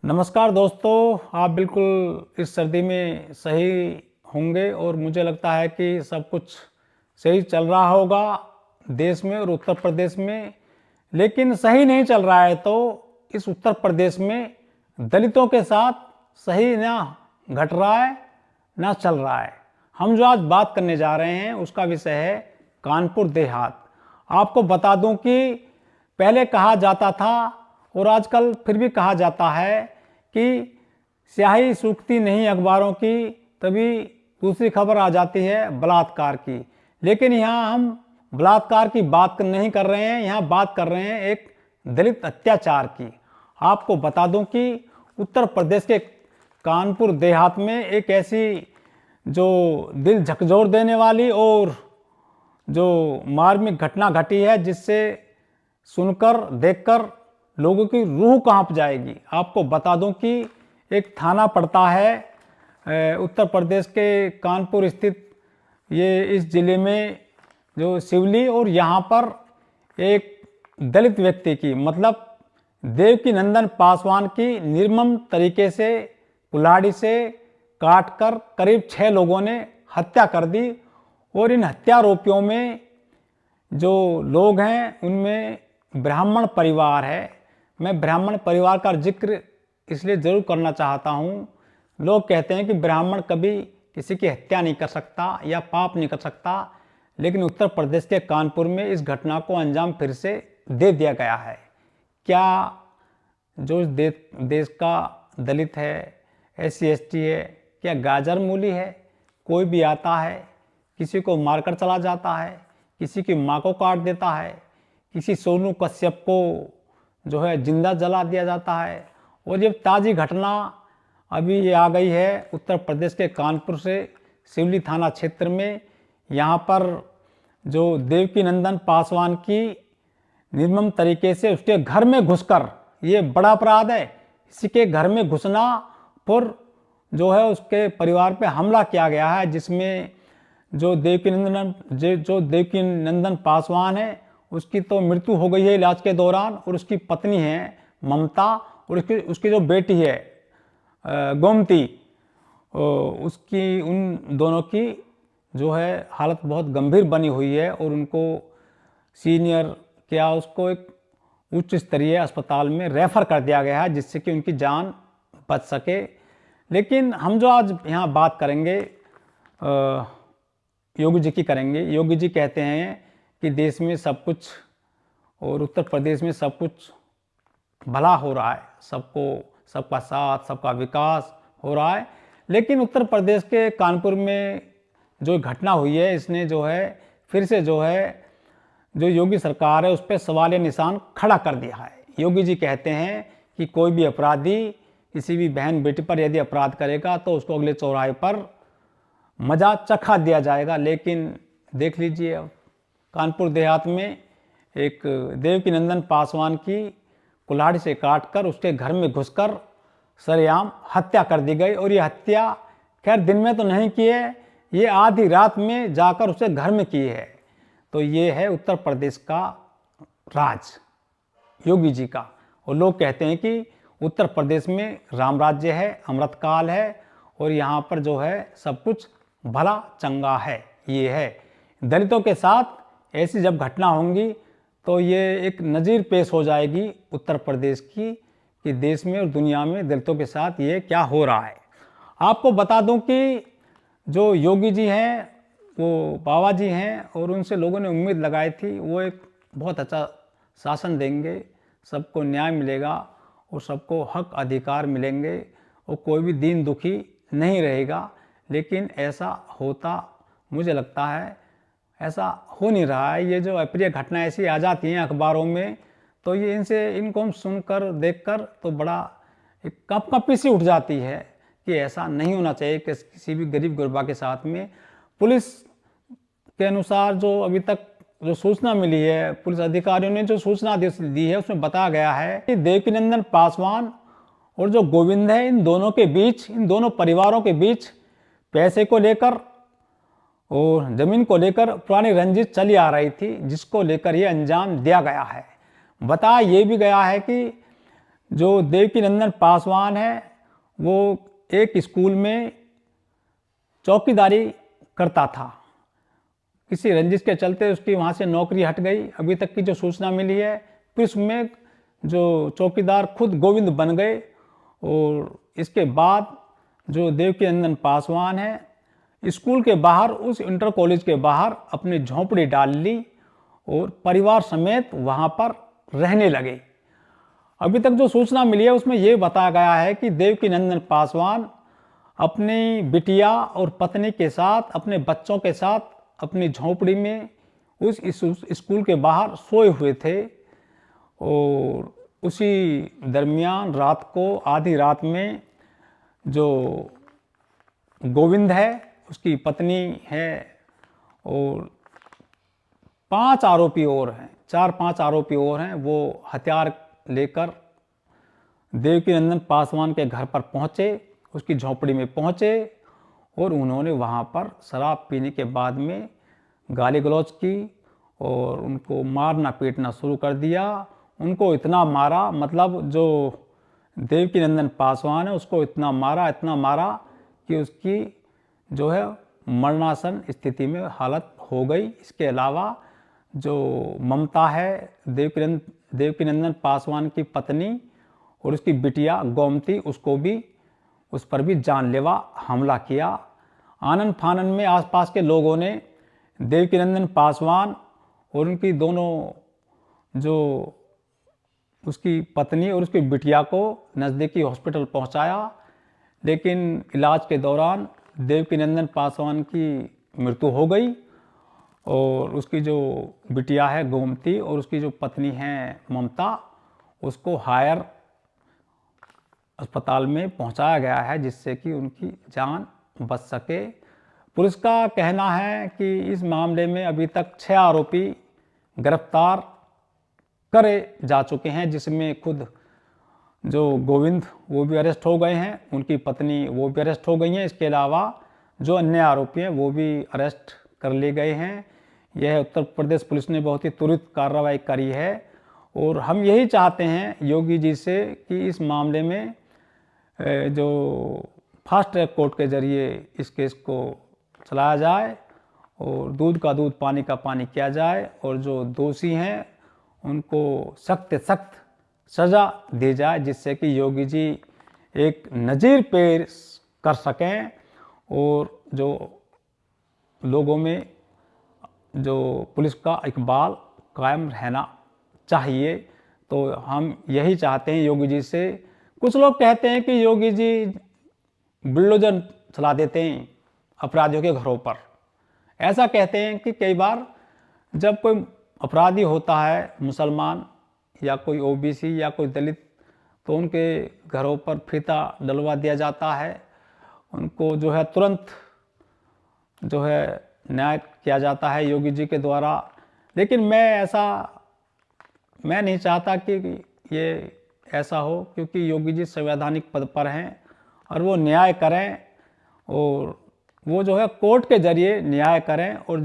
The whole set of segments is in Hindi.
नमस्कार दोस्तों, आप बिल्कुल इस सर्दी में सही होंगे और मुझे लगता है कि सब कुछ सही चल रहा होगा देश में और उत्तर प्रदेश में। लेकिन सही नहीं चल रहा है तो इस उत्तर प्रदेश में दलितों के साथ सही ना घट रहा है ना चल रहा है। हम जो आज बात करने जा रहे हैं उसका विषय है कानपुर देहात। आपको बता दूं कि पहले कहा जाता था और आजकल फिर भी कहा जाता है कि स्याही सूखती नहीं अखबारों की, तभी दूसरी खबर आ जाती है बलात्कार की। लेकिन यहाँ हम बलात्कार की बात नहीं कर रहे हैं, यहाँ बात कर रहे हैं एक दलित अत्याचार की। आपको बता दूं कि उत्तर प्रदेश के कानपुर देहात में एक ऐसी जो दिल झकझोर देने वाली और जो मार्मिक घटना घटी है जिससे सुनकर देखकर लोगों की रूह कांप जाएगी। आपको बता दूं कि एक थाना पड़ता है उत्तर प्रदेश के कानपुर स्थित, ये इस ज़िले में जो सिवली, और यहाँ पर एक दलित व्यक्ति की मतलब देवकीनंदन पासवान की निर्मम तरीके से कुल्हाड़ी से काटकर करीब 6 लोगों ने हत्या कर दी। और इन हत्यारोपियों में जो लोग हैं उनमें ब्राह्मण परिवार है। मैं ब्राह्मण परिवार का जिक्र इसलिए ज़रूर करना चाहता हूँ। लोग कहते हैं कि ब्राह्मण कभी किसी की हत्या नहीं कर सकता या पाप नहीं कर सकता, लेकिन उत्तर प्रदेश के कानपुर में इस घटना को अंजाम फिर से दे दिया गया है। क्या जो इस देश का दलित है, SC ST है, क्या गाजर मूली है? कोई भी आता है, किसी को मारकर चला जाता है, किसी की माँ को काट देता है, किसी सोनू कश्यप को जो है जिंदा जला दिया जाता है। और ये ताज़ी घटना अभी ये आ गई है उत्तर प्रदेश के कानपुर से सिवली थाना क्षेत्र में। यहाँ पर जो देवकीनंदन पासवान की निर्मम तरीके से उसके घर में घुसकर, ये बड़ा अपराध है, किसी के घर में घुसना, पर जो है उसके परिवार पे हमला किया गया है, जिसमें जो देवकीनंदन पासवान है उसकी तो मृत्यु हो गई है इलाज के दौरान, और उसकी पत्नी है ममता, और उसकी जो बेटी है गोमती, उसकी, उन दोनों की जो है हालत बहुत गंभीर बनी हुई है। और उनको सीनियर क्या उसको एक उच्च स्तरीय अस्पताल में रेफ़र कर दिया गया है जिससे कि उनकी जान बच सके। लेकिन हम जो आज यहाँ बात करेंगे योगी जी की करेंगे। योगी जी कहते हैं कि देश में सब कुछ और उत्तर प्रदेश में सब कुछ भला हो रहा है, सबका साथ, सबका विकास हो रहा है। लेकिन उत्तर प्रदेश के कानपुर में जो घटना हुई है, इसने जो है फिर से जो है जो योगी सरकार है उस पर सवालिया निशान खड़ा कर दिया है। योगी जी कहते हैं कि कोई भी अपराधी किसी भी बहन बेटी पर यदि अपराध करेगा तो उसको अगले चौराहे पर मजा चखा दिया जाएगा। लेकिन देख लीजिए, अब कानपुर देहात में एक देवकीनंदन पासवान की कुल्हाड़ी से काटकर उसके घर में घुसकर सरेआम हत्या कर दी गई। और ये हत्या खैर दिन में तो नहीं की है, ये आधी रात में जाकर उसके घर में की है। तो ये है उत्तर प्रदेश का राज योगी जी का। और लोग कहते हैं कि उत्तर प्रदेश में राम राज्य है, अमृतकाल है, और यहाँ पर जो है सब कुछ भला चंगा है। ये है दलितों के साथ ऐसी जब घटना होंगी तो ये एक नज़ीर पेश हो जाएगी उत्तर प्रदेश की कि देश में और दुनिया में दलितों के साथ ये क्या हो रहा है। आपको बता दूं कि जो योगी जी हैं वो बाबा जी हैं, और उनसे लोगों ने उम्मीद लगाई थी वो एक बहुत अच्छा शासन देंगे, सबको न्याय मिलेगा और सबको हक अधिकार मिलेंगे और कोई भी दीन दुखी नहीं रहेगा। लेकिन ऐसा होता, मुझे लगता है ऐसा हो नहीं रहा है। ये जो अप्रिय घटना ऐसी आ जाती हैं अखबारों में, तो ये इनको हम सुनकर देखकर तो बड़ा एक कंपकपी सी उठ जाती है कि ऐसा नहीं होना चाहिए कि किसी भी गरीब गुरबा के साथ में। पुलिस के अनुसार जो अभी तक जो सूचना मिली है, पुलिस अधिकारियों ने जो सूचना दी है उसमें बताया गया है कि देवकीनंदन पासवान और जो गोविंद है, इन दोनों के बीच, इन दोनों परिवारों के बीच पैसे को लेकर और जमीन को लेकर पुरानी रंजिश चली आ रही थी, जिसको लेकर ये अंजाम दिया गया है। बताया ये भी गया है कि जो देवकीनंदन पासवान है वो एक स्कूल में चौकीदारी करता था। किसी रंजिश के चलते उसकी वहाँ से नौकरी हट गई, अभी तक की जो सूचना मिली है। फिर उसमें जो चौकीदार खुद गोविंद बन गए और इसके बाद जो देवकीनंदन पासवान है स्कूल के बाहर, उस इंटर कॉलेज के बाहर अपनी झोंपड़ी डाल ली और परिवार समेत वहाँ पर रहने लगे। अभी तक जो सूचना मिली है उसमें यह बताया गया है कि देवकीनंदन पासवान अपनी बिटिया और पत्नी के साथ, अपने बच्चों के साथ अपनी झोंपड़ी में उस स्कूल के बाहर सोए हुए थे और उसी दरमियान रात को, आधी रात में, जो गोविंद है, उसकी पत्नी है और 5 आरोपी और हैं, 4-5 आरोपी और हैं, वो हथियार लेकर देवकीनंदन पासवान के घर पर पहुंचे, उसकी झोंपड़ी में पहुंचे और उन्होंने वहां पर शराब पीने के बाद में गाली गलौज की और उनको मारना पीटना शुरू कर दिया। उनको इतना मारा, मतलब जो देवकीनंदन पासवान है उसको इतना मारा कि उसकी जो है मरणासन स्थिति में हालत हो गई। इसके अलावा जो ममता है, देवकीनंदन पासवान की पत्नी और उसकी बिटिया गोमती, उस पर भी जानलेवा हमला किया। आनन फानन में आसपास के लोगों ने देवकीनंदन पासवान और उनकी दोनों, जो उसकी पत्नी और उसकी बिटिया को नज़दीकी हॉस्पिटल पहुंचाया, लेकिन इलाज के दौरान देवकीनंदन पासवान की मृत्यु हो गई और उसकी जो बिटिया है गोमती और उसकी जो पत्नी है ममता, उसको हायर अस्पताल में पहुंचाया गया है जिससे कि उनकी जान बच सके। पुलिस का कहना है कि इस मामले में अभी तक 6 आरोपी गिरफ्तार करे जा चुके हैं, जिसमें खुद जो गोविंद वो भी अरेस्ट हो गए हैं, उनकी पत्नी वो भी अरेस्ट हो गई हैं। इसके अलावा जो अन्य आरोपी हैं वो भी अरेस्ट कर लिए गए हैं। यह उत्तर प्रदेश पुलिस ने बहुत ही त्वरित कार्रवाई करी है और हम यही चाहते हैं योगी जी से कि इस मामले में जो फास्ट ट्रैक कोर्ट के जरिए इस केस को चलाया जाए और दूध का दूध पानी का पानी किया जाए और जो दोषी हैं उनको सख्त से सख्त सज़ा दी जाए, जिससे कि योगी जी एक नज़ीर पेश कर सकें और जो लोगों में जो पुलिस का इकबाल कायम रहना चाहिए। तो हम यही चाहते हैं योगी जी से। कुछ लोग कहते हैं कि योगी जी बुलडोजर चला देते हैं अपराधियों के घरों पर। ऐसा कहते हैं कि कई बार जब कोई अपराधी होता है, मुसलमान या कोई ओबीसी या कोई दलित, तो उनके घरों पर फीता डलवा दिया जाता है, उनको जो है तुरंत जो है न्याय किया जाता है योगी जी के द्वारा। लेकिन मैं नहीं चाहता कि ये ऐसा हो, क्योंकि योगी जी संवैधानिक पद पर हैं और वो न्याय करें और वो जो है कोर्ट के जरिए न्याय करें और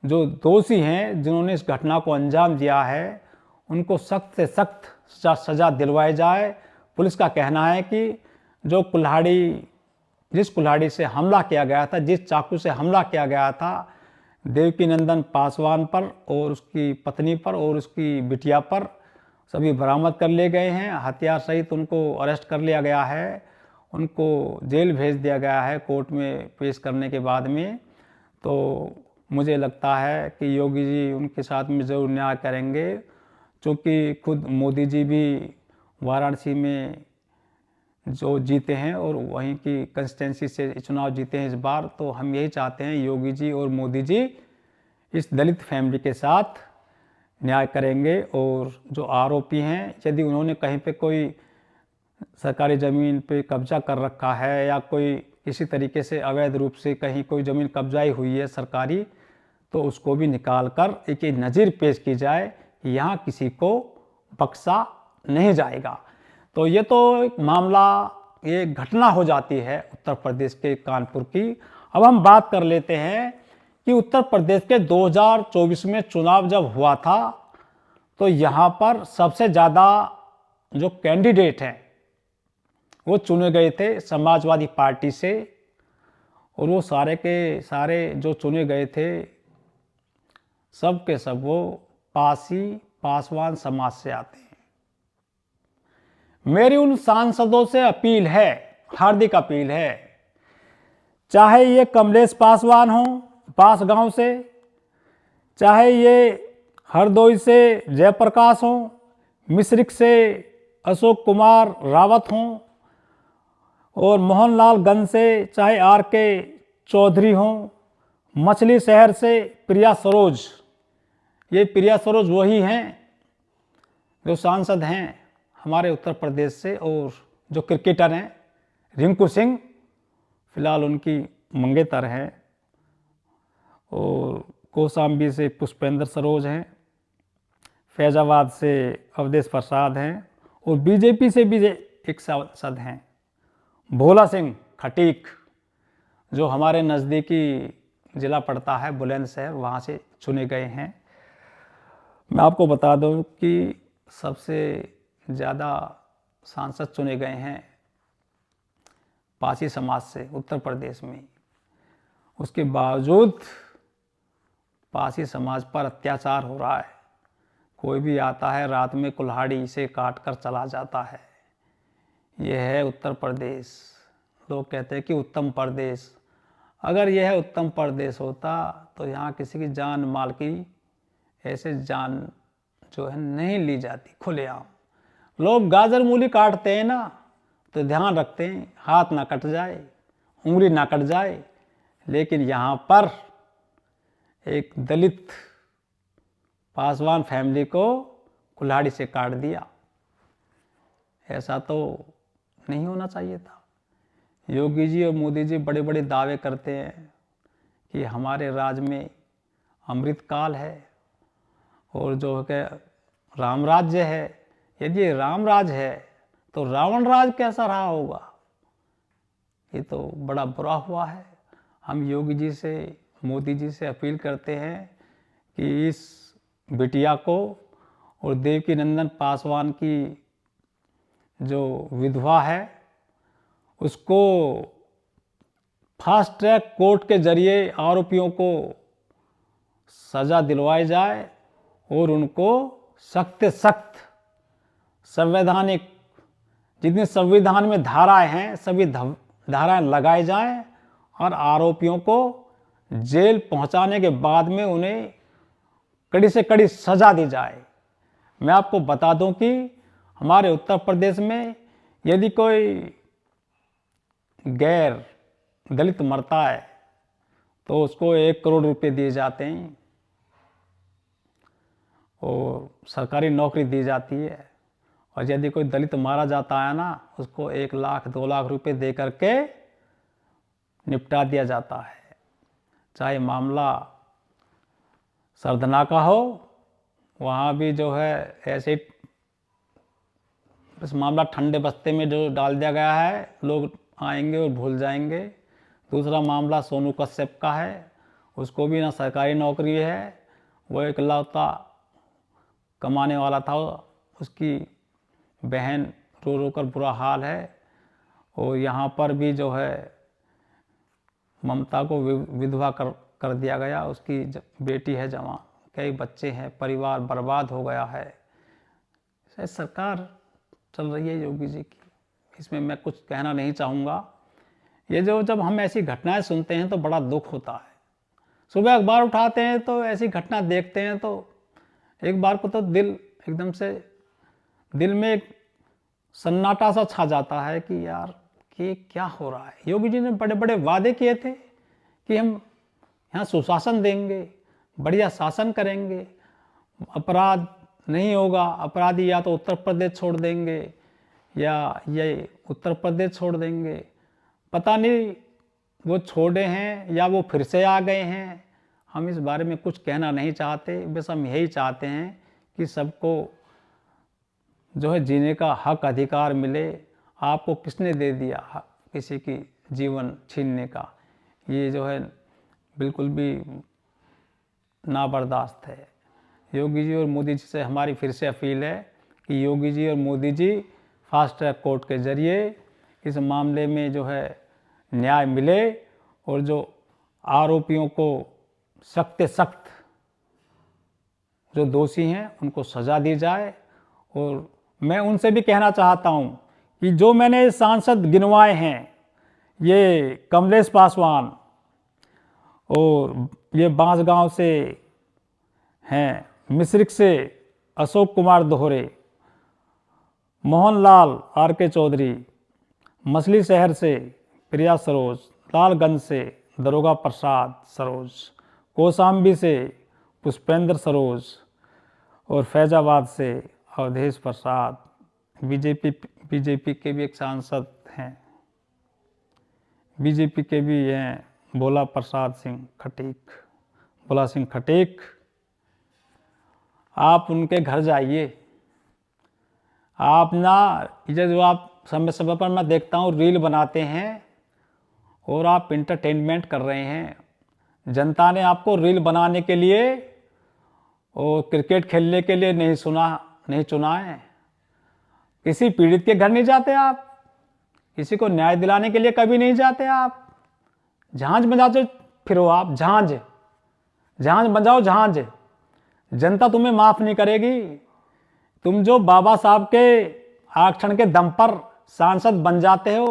जो दोषी हैं जिन्होंने इस घटना को अंजाम दिया है उनको सख्त से सख्त सज़ा दिलवाई जाए। पुलिस का कहना है कि जिस कुल्हाड़ी से हमला किया गया था, जिस चाकू से हमला किया गया था देवकीनंदन पासवान पर और उसकी पत्नी पर और उसकी बिटिया पर, सभी बरामद कर लिए गए हैं। हथियार सहित उनको अरेस्ट कर लिया गया है, उनको जेल भेज दिया गया है कोर्ट में पेश करने के बाद में। तो मुझे लगता है कि योगी जी उनके साथ में ज़रूर न्याय करेंगे, क्योंकि खुद मोदी जी भी वाराणसी में जो जीते हैं और वहीं की कंस्टिट्यूंसी से चुनाव जीते हैं इस बार। तो हम यही चाहते हैं योगी जी और मोदी जी इस दलित फैमिली के साथ न्याय करेंगे और जो आरोपी हैं, यदि उन्होंने कहीं पे कोई सरकारी ज़मीन पे कब्जा कर रखा है या कोई किसी तरीके से अवैध रूप से कहीं कोई ज़मीन कब्जाई हुई है सरकारी, तो उसको भी निकाल कर एक नज़ीर पेश की जाए कि यहाँ किसी को बख्शा नहीं जाएगा। तो ये तो एक मामला, ये घटना हो जाती है उत्तर प्रदेश के कानपुर की। अब हम बात कर लेते हैं कि उत्तर प्रदेश के 2024 में चुनाव जब हुआ था तो यहाँ पर सबसे ज़्यादा जो कैंडिडेट हैं वो चुने गए थे समाजवादी पार्टी से, और वो सारे के सारे जो चुने गए थे सब के सब वो पासवान समाज से आते हैं। मेरी उन सांसदों से अपील है, हार्दिक अपील है, चाहे ये कमलेश पासवान हो पासगांव से, चाहे ये हरदोई से जयप्रकाश हो, मिश्रिक से अशोक कुमार रावत हों, और मोहनलालगंज से चाहे आर के चौधरी हों, मछली शहर से प्रिया सरोज, ये प्रिया सरोज वही हैं जो सांसद हैं हमारे उत्तर प्रदेश से, और जो क्रिकेटर हैं रिंकू सिंह फिलहाल उनकी मंगेतर हैं, और कौशाम्बी से पुष्पेंद्र सरोज हैं, फैजाबाद से अवधेश प्रसाद हैं, और बीजेपी से भी एक सांसद हैं भोला सिंह खटीक, जो हमारे नज़दीकी ज़िला पड़ता है बुलंदशहर, वहाँ से चुने गए हैं। मैं आपको बता दूं कि सबसे ज़्यादा सांसद चुने गए हैं पासी समाज से उत्तर प्रदेश में। उसके बावजूद पासी समाज पर अत्याचार हो रहा है। कोई भी आता है रात में कुल्हाड़ी से काट कर चला जाता है। यह है उत्तर प्रदेश। लोग कहते हैं कि उत्तम प्रदेश। अगर यह उत्तम प्रदेश होता तो यहाँ किसी की जान माल की ऐसे जान जो है नहीं ली जाती खुलेआम। लोग गाजर मूली काटते हैं ना तो ध्यान रखते हैं हाथ ना कट जाए, उंगली ना कट जाए, लेकिन यहाँ पर एक दलित पासवान फैमिली को कुल्हाड़ी से काट दिया। ऐसा तो नहीं होना चाहिए था। योगी जी और मोदी जी बड़े बड़े दावे करते हैं कि हमारे राज्य में अमृतकाल है और जो है राम राज्य है। यदि राम राज है तो रावण राज कैसा रहा होगा? ये तो बड़ा बुरा हुआ है। हम योगी जी से, मोदी जी से अपील करते हैं कि इस बिटिया को और देवकीनंदन पासवान की जो विधवा है उसको फास्ट ट्रैक कोर्ट के जरिए आरोपियों को सज़ा दिलवाई जाए और उनको सख्त से सख्त संवैधानिक जितनी संविधान में धाराएं हैं सभी धाराएं लगाई जाएं और आरोपियों को जेल पहुंचाने के बाद में उन्हें कड़ी से कड़ी सज़ा दी जाए। मैं आपको बता दूं कि हमारे उत्तर प्रदेश में यदि कोई गैर दलित मरता है तो उसको 1 करोड़ रुपए दिए जाते हैं और सरकारी नौकरी दी जाती है। और यदि कोई दलित मारा जाता है ना उसको 1 लाख 2 लाख रुपए दे करके निपटा दिया जाता है। चाहे मामला सरधना का हो, वहाँ भी जो है ऐसे इस मामला ठंडे बस्ते में जो डाल दिया गया है, लोग आएंगे और भूल जाएंगे। दूसरा मामला सोनू कश्यप का है, उसको भी ना सरकारी नौकरी है, वो इकलौता कमाने वाला था, उसकी बहन रो रो कर बुरा हाल है। और यहाँ पर भी जो है ममता को विधवा कर दिया गया, उसकी बेटी है जवान, कई बच्चे हैं, परिवार बर्बाद हो गया है। शायद सरकार चल रही है योगी जी की, इसमें मैं कुछ कहना नहीं चाहूँगा। ये जब हम ऐसी घटनाएं सुनते हैं तो बड़ा दुख होता है। सुबह अखबार उठाते हैं तो ऐसी घटना देखते हैं तो एक बार को तो दिल एकदम से दिल में एक सन्नाटा सा छा जाता है कि यार कि क्या हो रहा है। योगी जी ने बड़े बड़े वादे किए थे कि हम यहाँ सुशासन देंगे, बढ़िया शासन करेंगे, अपराध नहीं होगा, अपराधी या तो उत्तर प्रदेश छोड़ देंगे या ये उत्तर प्रदेश छोड़ देंगे। पता नहीं वो छोड़े हैं या वो फिर से आ गए हैं, हम इस बारे में कुछ कहना नहीं चाहते। बस हम यही चाहते हैं कि सबको जो है जीने का हक अधिकार मिले। आपको किसने दे दिया किसी की जीवन छीनने का? ये जो है बिल्कुल भी नाबर्दाश्त है। योगी जी और मोदी जी से हमारी फिर से अपील है कि योगी जी और Modi ji fast track court के जरिए इस मामले में जो है न्याय मिले और जो आरोपियों को सख्त से सख्त जो दोषी हैं उनको सज़ा दी जाए। और मैं उनसे भी कहना चाहता हूं कि जो मैंने सांसद गिनवाए हैं, ये कमलेश पासवान और ये बांसगांव से हैं, मिश्रिक से अशोक कुमार दोहरे, मोहनलाल आर के चौधरी, मछली शहर से प्रिया सरोज, लालगंज से दरोगा प्रसाद सरोज, कौशाम्बी से पुष्पेंद्र सरोज और फैजाबाद से अवधेश प्रसाद। बीजेपी के भी एक सांसद हैं, बीजेपी के भी हैं भोला सिंह खटीक। आप उनके घर जाइए, आप ना जो आप समय समय पर मैं देखता हूँ रील बनाते हैं और आप इंटरटेनमेंट कर रहे हैं। जनता ने आपको रील बनाने के लिए और क्रिकेट खेलने के लिए नहीं चुना है। किसी पीड़ित के घर नहीं जाते आप, किसी को न्याय दिलाने के लिए कभी नहीं जाते आप। झांझ बजाते फिरो आप, झांझ बजाओ झांझ। जनता तुम्हें माफ नहीं करेगी। तुम जो बाबा साहब के आरक्षण के दम पर सांसद बन जाते हो,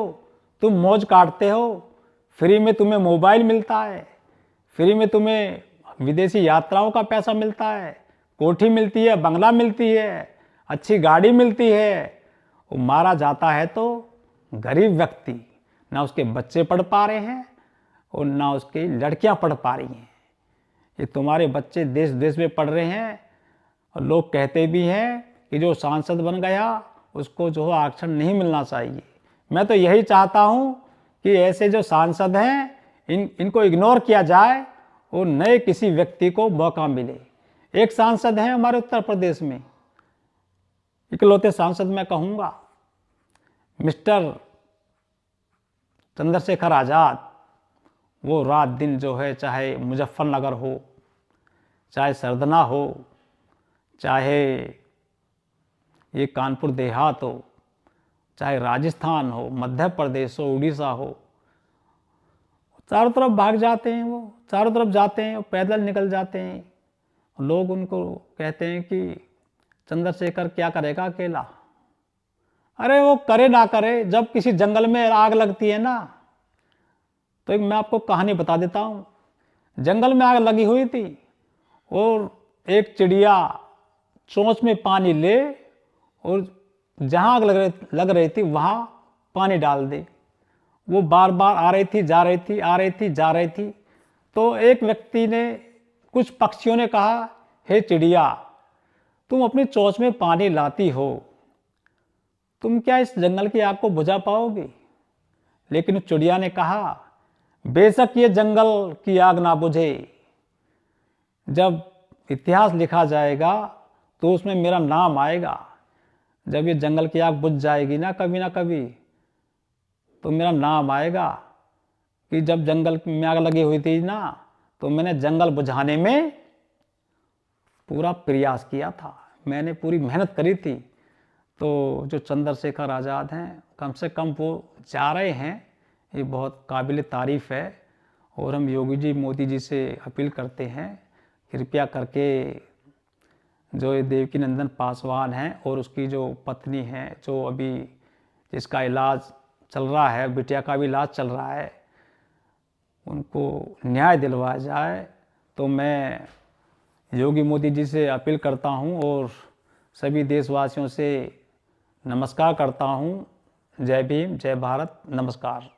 तुम मौज काटते हो, फ्री में तुम्हें मोबाइल मिलता है, फ्री में तुम्हें विदेशी यात्राओं का पैसा मिलता है, कोठी मिलती है, बंगला मिलती है, अच्छी गाड़ी मिलती है। वो मारा जाता है तो गरीब व्यक्ति, ना उसके बच्चे पढ़ पा रहे हैं और ना उसकी लड़कियां पढ़ पा रही हैं। ये तुम्हारे बच्चे देश देश में पढ़ रहे हैं और लोग कहते भी हैं कि जो सांसद बन गया उसको जो आरक्षण नहीं मिलना चाहिए। मैं तो यही चाहता हूं कि ऐसे जो सांसद हैं इनको इग्नोर किया जाए और नए किसी व्यक्ति को मौका मिले। एक सांसद हैं हमारे उत्तर प्रदेश में, इकलौते सांसद मैं कहूँगा, मिस्टर चंद्रशेखर आज़ाद। वो रात दिन जो है, चाहे मुजफ्फरनगर हो, चाहे सरदना हो, चाहे ये कानपुर देहात हो, चाहे राजस्थान हो, मध्य प्रदेश हो, उड़ीसा हो, चारों तरफ भाग जाते हैं। वो चारों तरफ जाते हैं, पैदल निकल जाते हैं। लोग उनको कहते हैं कि चंद्रशेखर क्या करेगा अकेला। अरे वो करे ना करे, जब किसी जंगल में आग लगती है ना, तो एक मैं आपको कहानी बता देता हूँ। जंगल में आग लगी हुई थी और एक चिड़िया चोंच में पानी ले और जहाँ आग लग रही थी वहाँ पानी डाल दे। वो बार बार आ रही थी, जा रही थी, आ रही थी, जा रही थी। तो एक व्यक्ति ने, कुछ पक्षियों ने कहा, हे चिड़िया, तुम अपनी चोंच में पानी लाती हो, तुम क्या इस जंगल की आग को बुझा पाओगे? लेकिन उस चिड़िया ने कहा, बेशक ये जंगल की आग ना बुझे, जब इतिहास लिखा जाएगा तो उसमें मेरा नाम आएगा। जब ये जंगल की आग बुझ जाएगी ना कभी, तो मेरा नाम आएगा कि जब जंगल में आग लगी हुई थी ना, तो मैंने जंगल बुझाने में पूरा प्रयास किया था, मैंने पूरी मेहनत करी थी। तो जो चंद्रशेखर आज़ाद हैं, कम से कम वो जा रहे हैं, ये बहुत काबिल तारीफ़ है। और हम योगी जी, मोदी जी से अपील करते हैं, कृपया करके जो ये देवकीनंदन पासवान हैं और उसकी जो पत्नी हैं, जो अभी जिसका इलाज चल रहा है, बिटिया का भी इलाज चल रहा है, उनको न्याय दिलवाया जाए। तो मैं योगी मोदी जी से अपील करता हूं और सभी देशवासियों से नमस्कार करता हूं। जय भीम, जय भारत, नमस्कार।